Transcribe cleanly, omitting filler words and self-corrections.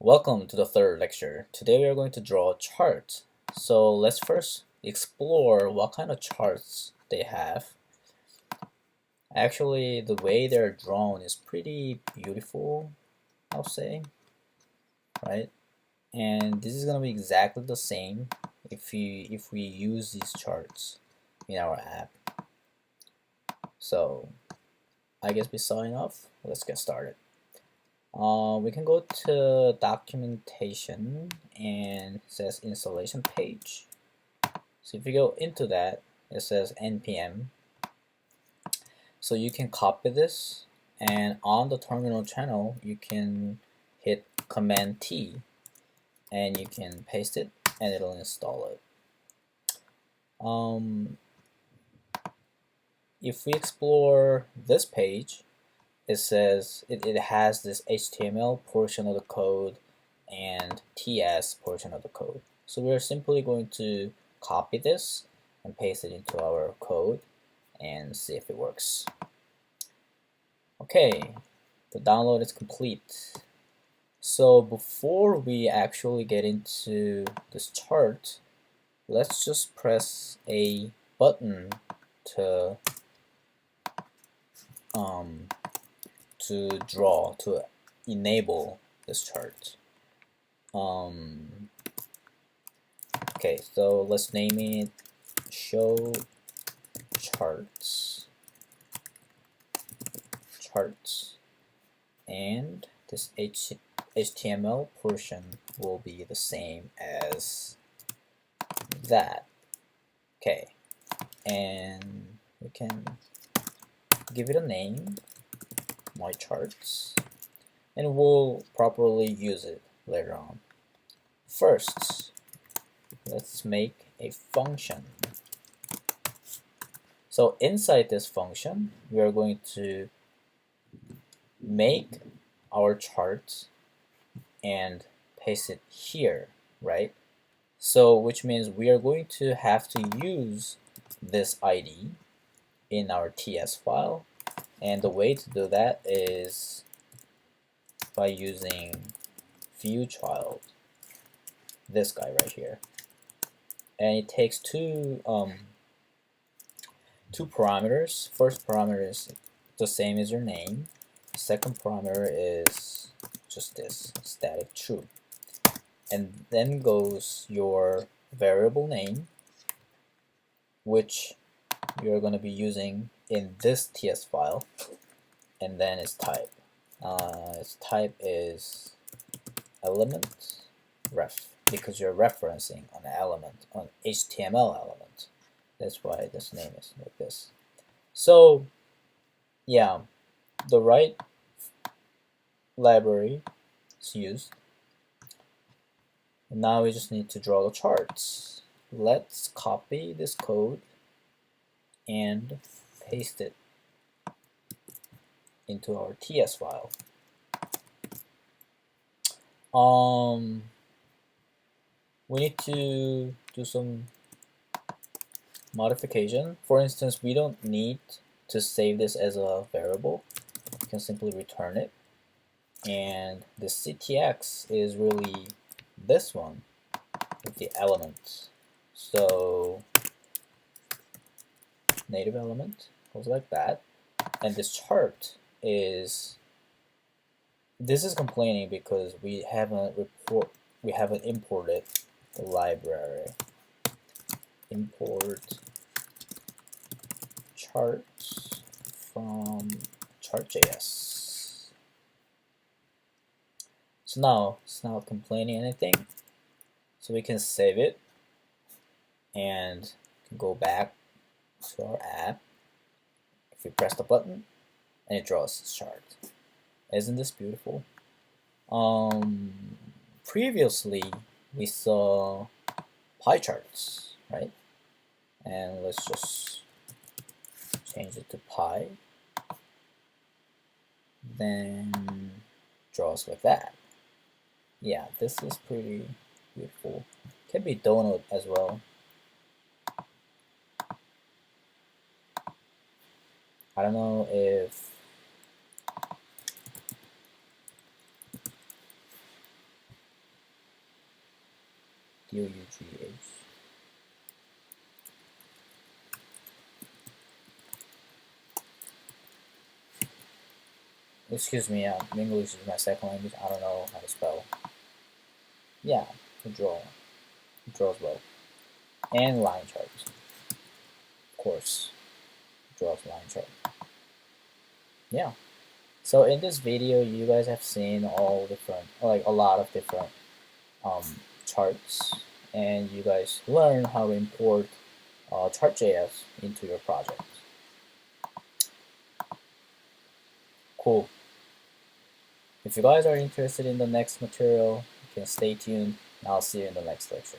Welcome to the third lecture. Today we are going to draw a chart. So let's first explore what kind of charts they have. Actually, the way they're drawn is pretty beautiful, I'll say, right? And this is going to be exactly the same if we use these charts in our app. So I guess we saw enough. Let's get started. We can go to documentation and it says installation page. So if you go into that, it says npm. So you can copy this, and on the terminal channel you can hit Command T and you can paste it and it'll install it. If we explore this page, it says it has this HTML portion of the code and TS portion of the code. So we're simply going to copy this and paste it into our code and see if it works. Okay, the download is complete. So before we actually get into this chart, let's just press a button to enable this chart. Okay, so let's name it show charts, and this HTML portion will be the same as that. Okay, and we can give it a name, my charts, and we'll properly use it later on. First, let's make a function. So inside this function, we are going to make our chart and paste it here, right? So which means we are going to have to use this ID in our TS file, and the way to do that is by using viewChild, this guy right here, and it takes two parameters. First parameter is the same as your name. Second parameter is just this, static true, and then goes your variable name, which you're going to be using in this TS file, and then its type. Its type is element ref, because you're referencing an element, an HTML element. That's why this name is like this. So yeah, the right library is used. And now we just need to draw the charts. Let's copy this code and paste it into our TS file. We need to do some modification. For instance, we don't need to save this as a variable. We can simply return it. And the CTX is really this one with the element. So native element goes like that. And this chart is, this is complaining because we haven't imported the library. Import charts from chartjs. So now it's not complaining anything. So we can save it and go back to our app. If we press the button, and it draws this chart. Isn't this beautiful? Previously we saw pie charts, right? And let's just change it to pie. Then draws like that. Yeah, this is pretty beautiful. Can be donut as well. I don't know if D-O-U-G-H. Excuse me, English is my second language. I don't know how to spell. Yeah, to draw. It draws well. And line charts. Of course, it draws line chart. Yeah. So in this video, you guys have seen all different, like a lot of different charts, and you guys learn how to import chartjs into your project. Cool. If you guys are interested in the next material, you can stay tuned, and I'll see you in the next lecture.